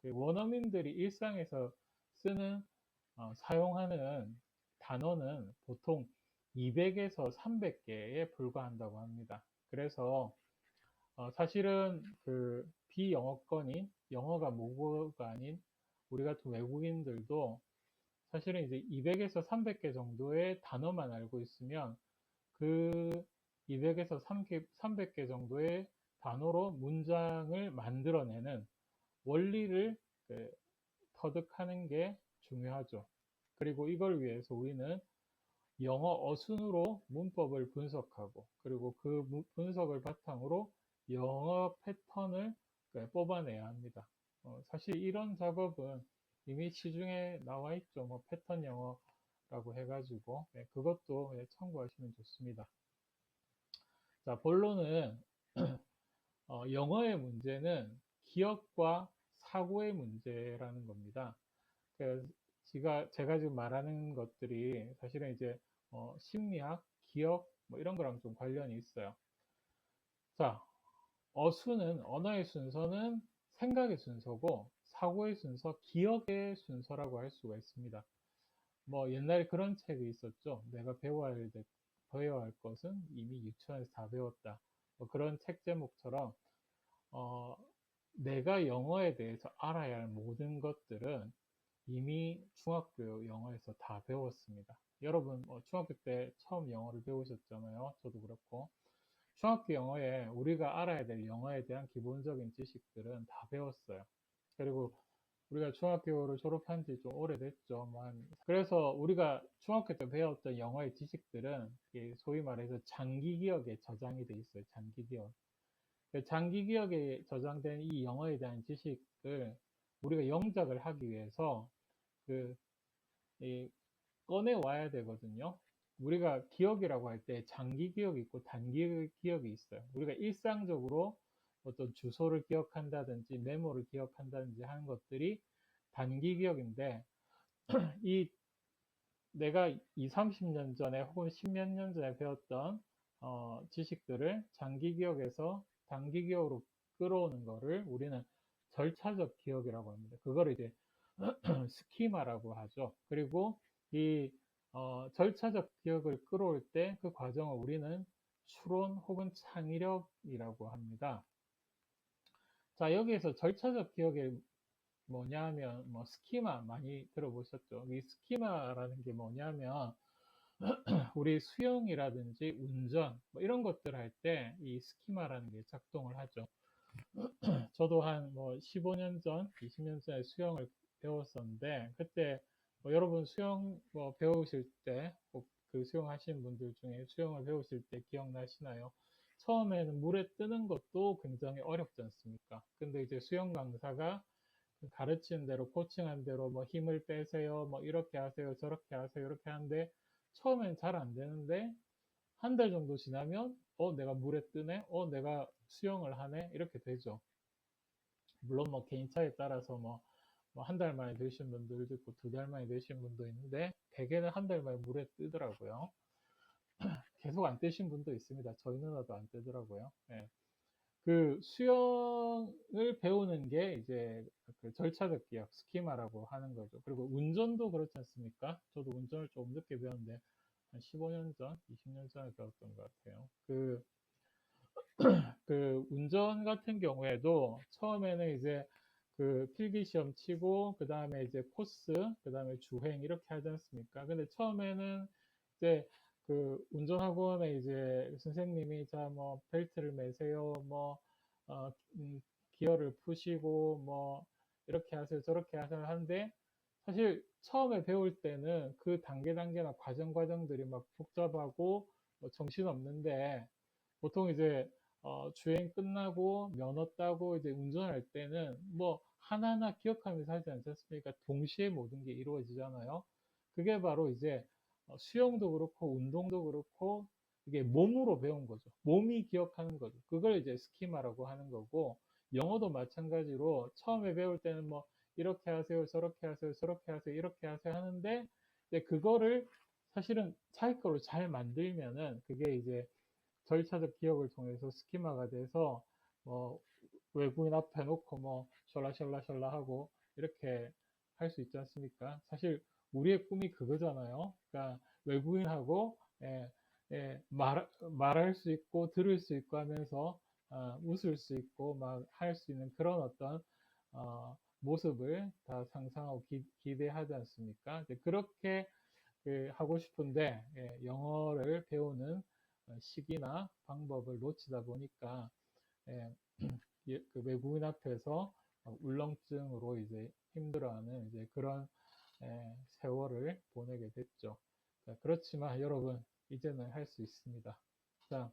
그 원어민들이 일상에서 쓰는 사용하는 단어는 보통 200에서 300개에 불과한다고 합니다. 그래서 사실은 그 비영어권인 영어가 모국어가 아닌 우리 같은 외국인들도 사실은 이제 200에서 300개 정도의 단어만 알고 있으면 그 200에서 300개 정도의 단어로 문장을 만들어내는 원리를 그 터득하는 게 중요하죠. 그리고 이걸 위해서 우리는 영어 어순으로 문법을 분석하고 그리고 그 분석을 바탕으로 영어 패턴을 뽑아내야 합니다. 사실 이런 작업은 이미 시중에 나와 있죠. 뭐 패턴 영어라고 해가지고 그것도 참고하시면 좋습니다. 자, 본론은 영어의 문제는 기억과 사고의 문제라는 겁니다. 제가 지금 말하는 것들이 사실은 이제 심리학, 기억 뭐 이런 거랑 좀 관련이 있어요. 자, 언어의 순서는 생각의 순서고 사고의 순서, 기억의 순서라고 할 수가 있습니다. 뭐 옛날에 그런 책이 있었죠. 내가 배워야 할 것은 이미 유치원에서 다 배웠다. 뭐 그런 책 제목처럼 어, 내가 영어에 대해서 알아야 할 모든 것들은 이미 중학교 영어에서 다 배웠습니다. 여러분 중학교 때 처음 영어를 배우셨잖아요. 저도 그렇고 중학교 영어에 우리가 알아야 될 영어에 대한 기본적인 지식들은 다 배웠어요. 그리고 우리가 중학교를 졸업한 지 좀 오래됐죠. 그래서 우리가 중학교 때 배웠던 영어의 지식들은 소위 말해서 장기 기억에 저장이 돼 있어요. 장기 기억. 장기 기억에 저장된 이 영어에 대한 지식을 우리가 영작을 하기 위해서 그, 이, 꺼내 와야 되거든요. 우리가 기억이라고 할 때 장기 기억이 있고 단기 기억이 있어요. 우리가 일상적으로 어떤 주소를 기억한다든지 메모를 기억한다든지 하는 것들이 단기 기억인데 이 내가 2, 30년 전에 혹은 10몇 년 전에 배웠던 지식들을 장기 기억에서 단기 기억으로 끌어오는 거를 우리는 절차적 기억이라고 합니다. 그거를 이제 스키마라고 하죠. 그리고 이 절차적 기억을 끌어올 때 그 과정을 우리는 추론 혹은 창의력이라고 합니다. 자, 여기에서 절차적 기억이 뭐냐면 뭐 스키마 많이 들어보셨죠? 이 스키마라는 게 뭐냐면 우리 수영이라든지 운전 뭐 이런 것들 할 때 이 스키마라는 게 작동을 하죠. 저도 한 뭐 15년 전, 20년 전에 수영을 배웠었는데 그때 뭐 여러분 수영 뭐 배우실 때 꼭 그 수영하시는 분들 중에 수영을 배우실 때 기억나시나요? 처음에는 물에 뜨는 것도 굉장히 어렵지 않습니까? 근데 이제 수영 강사가 가르치는 대로 코칭한 대로 뭐 힘을 빼세요, 뭐 이렇게 하세요, 저렇게 하세요, 이렇게 하는데 처음엔 잘 안 되는데 한 달 정도 지나면 내가 물에 뜨네, 내가 수영을 하네 이렇게 되죠. 물론 뭐 개인차에 따라서 뭐 한 달 만에 되신 분들도 있고 2달 만에 되신 분도 있는데 대개는 한 달 만에 물에 뜨더라고요. 계속 안 뜨신 분도 있습니다. 저희 누나도 안 뜨더라고요. 예. 그 수영을 배우는 게 이제 그 절차적 기억, 스키마라고 하는 거죠. 그리고 운전도 그렇지 않습니까? 저도 운전을 좀 늦게 배웠는데 한 15년 전, 20년 전에 배웠던 것 같아요. 그 운전 같은 경우에도 처음에는 이제 그 필기 시험 치고 그 다음에 이제 코스, 그 다음에 주행 이렇게 하지 않습니까? 근데 처음에는 이제 그 운전학원에 이제 선생님이 자 뭐 벨트를 매세요, 뭐 어, 기어를 푸시고 뭐 이렇게 하세요, 저렇게 하세요 하는데 사실 처음에 배울 때는 그 단계나 과정들이 막 복잡하고 뭐 정신없는데 보통 이제 주행 끝나고 면허 따고 이제 운전할 때는 뭐 하나하나 기억하면서 하지 않지 않습니까? 동시에 모든 게 이루어지잖아요. 그게 바로 이제 수영도 그렇고 운동도 그렇고 이게 몸으로 배운 거죠. 몸이 기억하는 거죠. 그걸 이제 스키마라고 하는 거고 영어도 마찬가지로 처음에 배울 때는 뭐 이렇게 하세요, 저렇게 하세요, 저렇게 하세요, 이렇게 하세요 하는데 이제 그거를 사실은 자기 거로 잘 만들면은 그게 이제 절차적 기억을 통해서 스키마가 돼서 뭐 외국인 앞에 놓고 뭐 셜라셜라셜라 하고 이렇게 할 수 있지 않습니까? 사실 우리의 꿈이 그거잖아요. 그러니까 외국인하고 말할 수 있고 들을 수 있고 하면서 웃을 수 있고 막 할 수 있는 그런 어떤 모습을 다 상상하고 기대하지 않습니까? 그렇게 하고 싶은데 영어를 배우는 시기나 방법을 놓치다 보니까 예, 그 외국인 앞에서 울렁증으로 이제 힘들어하는 이제 그런 세월을 보내게 됐죠. 자, 그렇지만 여러분 이제는 할 수 있습니다. 자,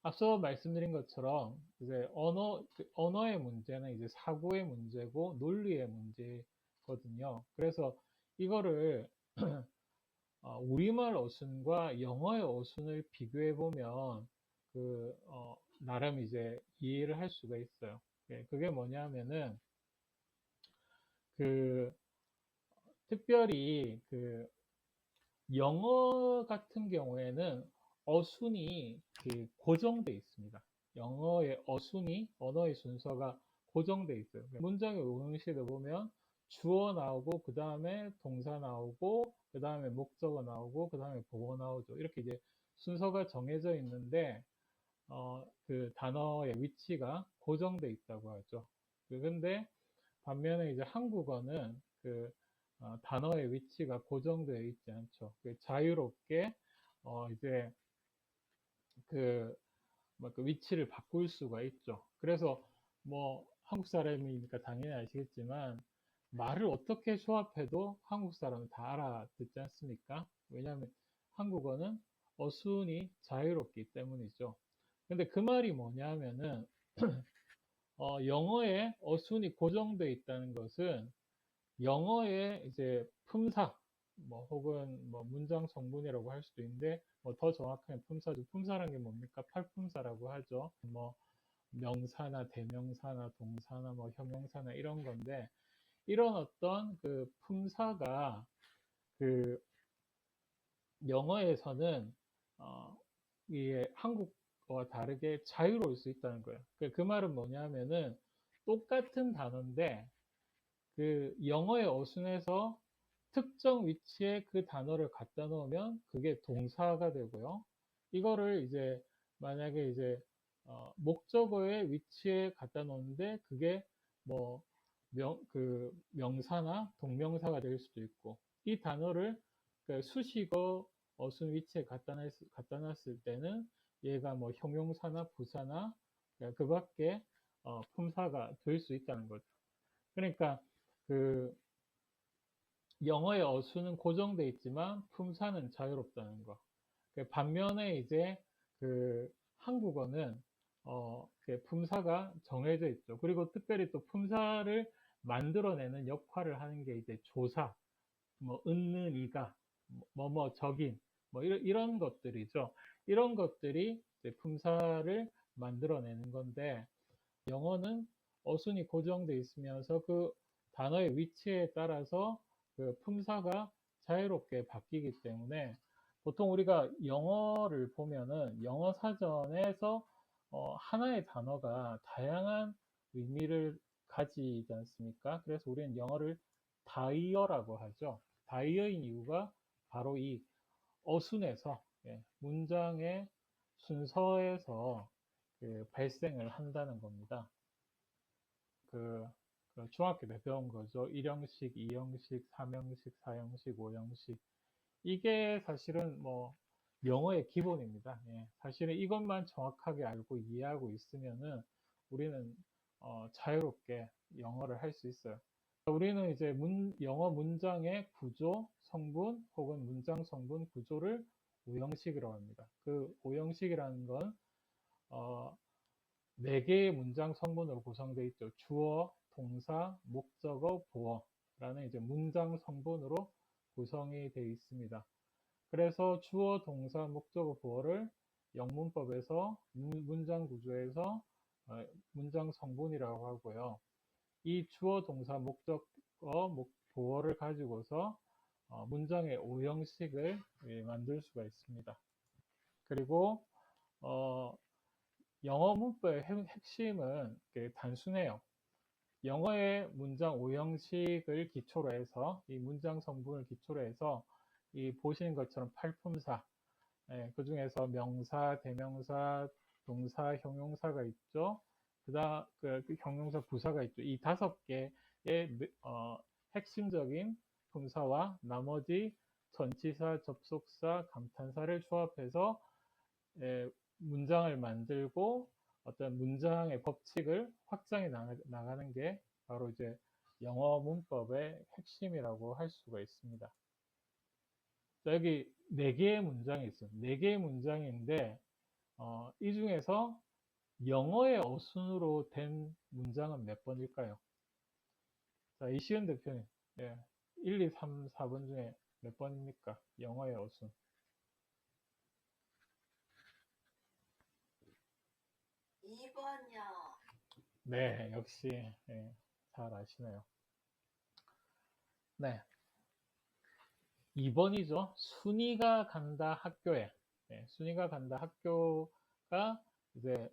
앞서 말씀드린 것처럼 이제 언어의 문제는 이제 사고의 문제고 논리의 문제거든요. 그래서 이거를 우리말 어순과 영어의 어순을 비교해 보면 나름 이제 이해를 할 수가 있어요. 그게 뭐냐면은 그 특별히 영어 같은 경우에는 어순이 고정돼 있습니다. 영어의 어순이 언어의 순서가 고정돼 있어요. 문장의 오형식을 보면 주어 나오고 그 다음에 동사 나오고 그 다음에 목적어 나오고 그 다음에 보어 나오죠. 이렇게 이제 순서가 정해져 있는데 그 단어의 위치가 고정돼 있다고 하죠. 그런데 반면에 이제 한국어는 단어의 위치가 고정되어 있지 않죠. 자유롭게 이제 그, 그 위치를 바꿀 수가 있죠. 그래서 뭐 한국 사람이니까 당연히 아시겠지만 말을 어떻게 조합해도 한국 사람은 다 알아듣지 않습니까? 왜냐하면 한국어는 어순이 자유롭기 때문이죠. 근데 그 말이 뭐냐면은 영어에 어순이 고정되어 있다는 것은 영어의 이제 품사, 뭐 혹은 뭐 문장 성분이라고 할 수도 있는데 뭐 더 정확하게 품사죠. 품사라는 게 뭡니까? 팔품사라고 하죠. 뭐 명사나 대명사나 동사나 뭐 형용사나 이런 건데 이런 어떤 그 품사가 그 영어에서는 이게 한국어와 다르게 자유로울 수 있다는 거예요. 그 말은 뭐냐면은 똑같은 단어인데 그 영어의 어순에서 특정 위치에 그 단어를 갖다 놓으면 그게 동사가 되고요. 이거를 이제 만약에 이제 목적어의 위치에 갖다 놓는데 그게 뭐 명사나 동명사가 될 수도 있고 이 단어를 그 수식어 어순 위치에 갖다 놨을 때는 얘가 뭐 형용사나 부사나 그 밖에 품사가 될 수 있다는 거죠. 그러니까 그 영어의 어순은 고정돼 있지만 품사는 자유롭다는 거. 반면에 이제 그 한국어는 품사가 정해져 있죠. 그리고 특별히 또 품사를 만들어내는 역할을 하는 게 이제 조사, 뭐 은는 이가, 뭐뭐 적인, 뭐 이런 것들이죠. 이런 것들이 이제 품사를 만들어내는 건데 영어는 어순이 고정돼 있으면서 그 단어의 위치에 따라서 그 품사가 자유롭게 바뀌기 때문에 보통 우리가 영어를 보면은 영어 사전에서 하나의 단어가 다양한 의미를 가지지 않습니까? 그래서 우리는 영어를 다이어라고 하죠. 다이어인 이유가 바로 이 어순에서 문장의 순서에서 발생을 한다는 겁니다. 중학교 때 배운 거죠. 1형식, 2형식, 3형식, 4형식, 5형식. 이게 사실은 뭐 영어의 기본입니다. 사실은 이것만 정확하게 알고 이해하고 있으면은 우리는 자유롭게 영어를 할 수 있어요. 우리는 이제 영어 문장의 구조, 성분 혹은 문장 성분 구조를 오형식이라고 합니다. 그 오형식이라는 건 4개의 문장 성분으로 구성되어 있죠. 주어, 동사, 목적어, 보어라는 이제 문장 성분으로 구성이 되어 있습니다. 그래서 주어, 동사, 목적어, 보어를 영문법에서 문장 구조에서 문장 성분이라고 하고요. 이 주어, 동사, 목적어, 보어를 가지고서 문장의 오형식을 만들 수가 있습니다. 그리고 영어 문법의 핵심은 단순해요. 영어의 문장 5형식을 기초로 해서 이 문장 성분을 기초로 해서 이 보시는 것처럼 팔품사, 그 중에서 명사, 대명사, 동사, 형용사가 있죠. 그 형용사, 부사가 있죠. 이 5개의 핵심적인 품사와 나머지 전치사, 접속사, 감탄사를 조합해서 문장을 만들고 어떤 문장의 법칙을 확장해 나가는 게 바로 이제 영어 문법의 핵심이라고 할 수가 있습니다. 자, 여기 4개의 문장이 있어요. 4개의 문장인데 이 중에서 영어의 어순으로 된 문장은 몇 번일까요? 자, 이시은 대표님, 1, 2, 3, 4번 중에 몇 번입니까? 영어의 어순. 2번이요. 네, 역시 잘 아시네요. 네, 2번이죠. 순이가 간다 학교에. 순이가 간다 학교가 이제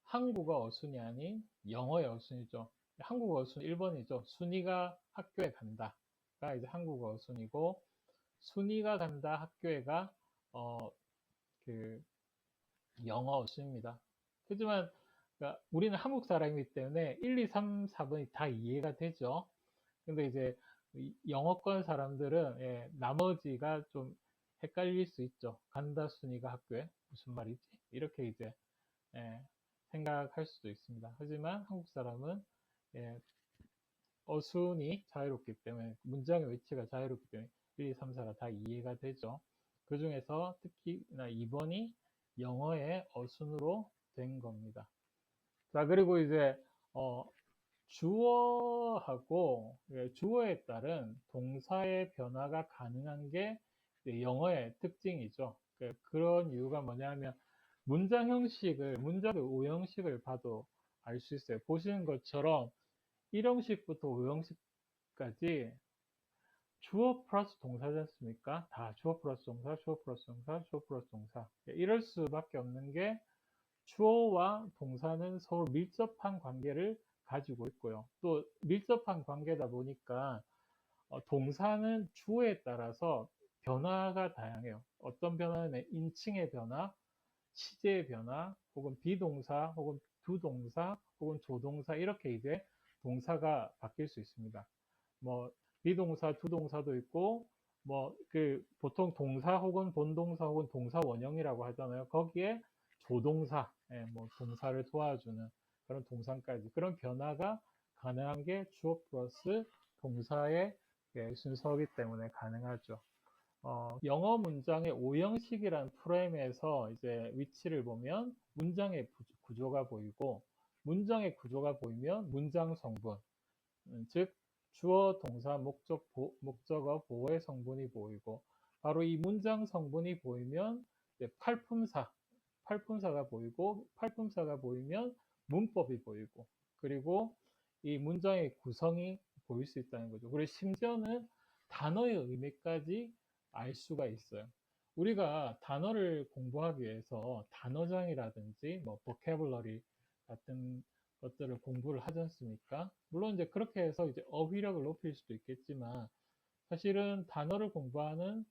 한국어 어순이 아닌 영어의 어순이죠. 한국어 어순 1번이죠. 순이가 학교에 간다가 이제 한국어 어순이고, 순이가 간다 학교에가 그 영어 어순입니다. 하지만 그러니까 우리는 한국 사람이기 때문에 1, 2, 3, 4번이 다 이해가 되죠. 근데 이제 영어권 사람들은 나머지가 좀 헷갈릴 수 있죠. 간다 순이가 학교에 무슨 말이지? 이렇게 이제 생각할 수도 있습니다. 하지만 한국 사람은 어순이 자유롭기 때문에, 문장의 위치가 자유롭기 때문에 1, 2, 3, 4가 다 이해가 되죠. 그 중에서 특히나 2번이 영어의 어순으로 된 겁니다. 자, 그리고 이제 주어하고 주어에 따른 동사의 변화가 가능한 게 영어의 특징이죠. 그런 이유가 뭐냐면 문장 형식을, 문장의 5형식을 봐도 알 수 있어요. 보시는 것처럼 1형식부터 5형식까지 주어 플러스 동사지 않습니까? 다 주어 플러스 동사, 주어 플러스 동사, 주어 플러스 동사. 이럴 수밖에 없는 게 주어와 동사는 서로 밀접한 관계를 가지고 있고요. 또 밀접한 관계다 보니까 동사는 주어에 따라서 변화가 다양해요. 어떤 변화는 인칭의 변화, 시제의 변화, 혹은 비동사, 혹은 두동사, 혹은 조동사, 이렇게 이제 동사가 바뀔 수 있습니다. 뭐 비동사, 두동사도 있고, 보통 동사 혹은 본동사 혹은 동사 원형이라고 하잖아요. 거기에 조동사, 동사를 도와주는 그런 동사까지, 그런 변화가 가능한 게 주어 플러스 동사의 순서이기 때문에 가능하죠. 영어 문장의 5형식이라는 프레임에서 이제 위치를 보면 문장의 구조가 보이고, 문장의 구조가 보이면 문장 성분, 즉 주어, 동사, 목적어, 보호의 성분이 보이고, 바로 이 문장 성분이 보이면 팔품사가 보이고, 팔품사가 보이면 문법이 보이고, 그리고 이 문장의 구성이 보일 수 있다는 거죠. 그리고 심지어는 단어의 의미까지 알 수가 있어요. 우리가 단어를 공부하기 위해서 단어장이라든지 vocabulary 같은 것들을 공부를 하지 않습니까? 물론 이제 그렇게 해서 이제 어휘력을 높일 수도 있겠지만, 사실은 단어를 공부하는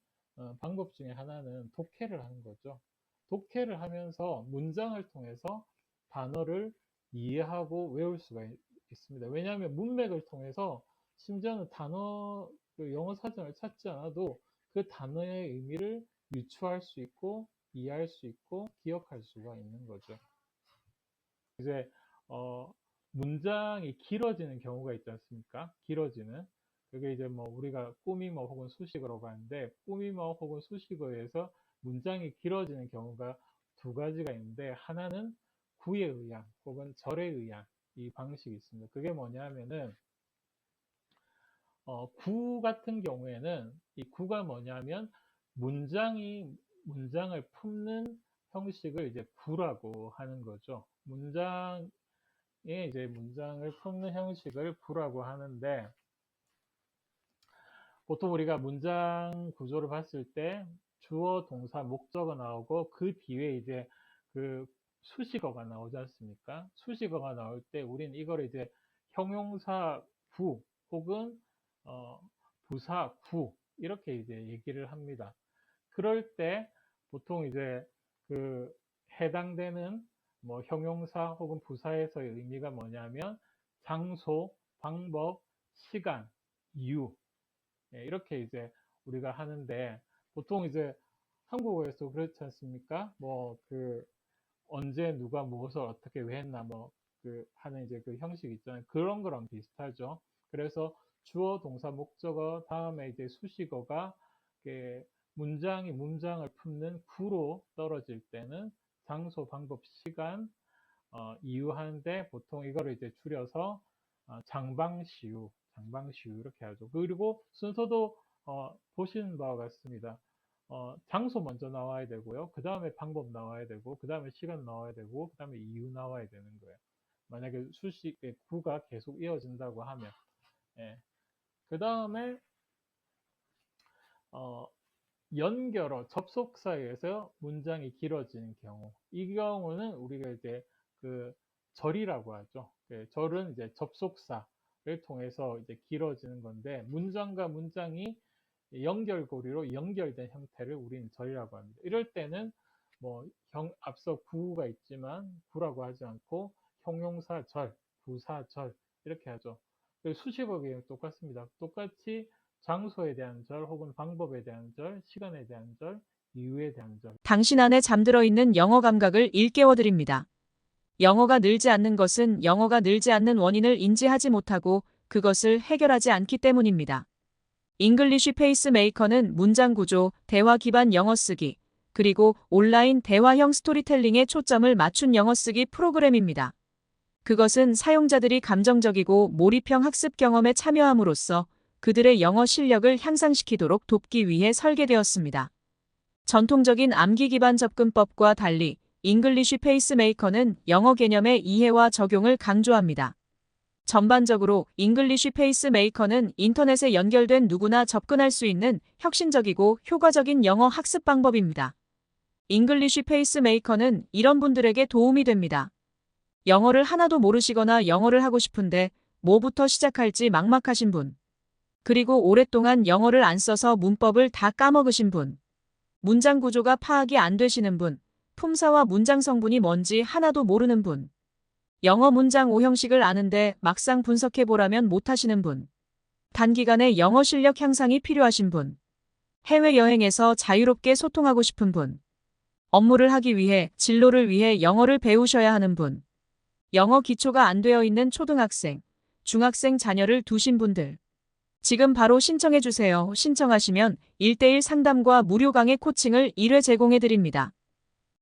방법 중에 하나는 독해를 하는 거죠. 독해를 하면서 문장을 통해서 단어를 이해하고 외울 수가 있습니다. 왜냐하면 문맥을 통해서, 심지어는 그 영어 사전을 찾지 않아도 그 단어의 의미를 유추할 수 있고, 이해할 수 있고, 기억할 수가 있는 거죠. 이제 문장이 길어지는 경우가 있지 않습니까? 길어지는. 그게 이제 우리가 꾸미머 혹은 수식어라고 하는데, 꾸미머 혹은 수식어에서 문장이 길어지는 경우가 2가지가 있는데, 하나는 구에 의한 혹은 절에 의한 이 방식이 있습니다. 그게 뭐냐면은 구 같은 경우에는, 이 구가 뭐냐면 문장을 품는 형식을 이제 구라고 하는 거죠. 문장을 품는 형식을 구라고 하는데, 보통 우리가 문장 구조를 봤을 때 주어, 동사, 목적어 나오고 그 뒤에 이제 그 수식어가 나오지 않습니까? 수식어가 나올 때 우리는 이걸 이제 형용사 구 혹은 부사 구 이렇게 이제 얘기를 합니다. 그럴 때 보통 이제 그 해당되는 뭐 형용사 혹은 부사에서의 의미가 뭐냐면 장소, 방법, 시간, 이유 이렇게 이제 우리가 하는데 보통 이제 한국어에서 그렇지 않습니까? 뭐 그 언제 누가 무엇을 어떻게 왜 했나 뭐 그 하는 이제 그 형식 있잖아요. 그런 거랑 비슷하죠. 그래서 주어, 동사, 목적어 다음에 이제 수식어가 문장을 품는 구로 떨어질 때는 장소, 방법, 시간, 이유 하는데 보통 이거를 이제 줄여서 장방시유 이렇게 하죠. 그리고 순서도 보시는 바와 같습니다. 장소 먼저 나와야 되고요. 그 다음에 방법 나와야 되고, 그 다음에 시간 나와야 되고, 그 다음에 이유 나와야 되는 거예요. 만약에 수식의 구가 계속 이어진다고 하면. 예. 그 다음에 연결어, 접속사에서 문장이 길어지는 경우. 이 경우는 우리가 이제 그 절이라고 하죠. 절은 이제 접속사를 통해서 이제 길어지는 건데, 문장과 문장이 연결고리로 연결된 형태를 우리는 절이라고 합니다. 이럴 때는 뭐 앞서 구가 있지만 구라고 하지 않고 형용사 절, 부사 절 이렇게 하죠. 수식어 개념 똑같습니다. 똑같이 장소에 대한 절 혹은 방법에 대한 절, 시간에 대한 절, 이유에 대한 절. 당신 안에 잠들어 있는 영어 감각을 일깨워 드립니다. 영어가 늘지 않는 것은 영어가 늘지 않는 원인을 인지하지 못하고 그것을 해결하지 않기 때문입니다. 잉글리쉬 페이스메이커는 문장 구조, 대화 기반 영어 쓰기, 그리고 온라인 대화형 스토리텔링에 초점을 맞춘 영어 쓰기 프로그램입니다. 그것은 사용자들이 감정적이고 몰입형 학습 경험에 참여함으로써 그들의 영어 실력을 향상시키도록 돕기 위해 설계되었습니다. 전통적인 암기 기반 접근법과 달리 잉글리쉬 페이스메이커는 영어 개념의 이해와 적용을 강조합니다. 전반적으로 잉글리쉬 페이스메이커는 인터넷에 연결된 누구나 접근할 수 있는 혁신적이고 효과적인 영어 학습 방법입니다. 잉글리쉬 페이스메이커는 이런 분들에게 도움이 됩니다. 영어를 하나도 모르시거나 영어를 하고 싶은데 뭐부터 시작할지 막막하신 분. 그리고 오랫동안 영어를 안 써서 문법을 다 까먹으신 분. 문장 구조가 파악이 안 되시는 분. 품사와 문장 성분이 뭔지 하나도 모르는 분. 영어 문장 오형식을 아는데 막상 분석해보라면 못하시는 분. 단기간에 영어 실력 향상이 필요하신 분. 해외여행에서 자유롭게 소통하고 싶은 분. 업무를 하기 위해, 진로를 위해 영어를 배우셔야 하는 분. 영어 기초가 안 되어 있는 초등학생, 중학생 자녀를 두신 분들. 지금 바로 신청해주세요. 신청하시면 1:1 상담과 무료 강의 코칭을 1회 제공해드립니다.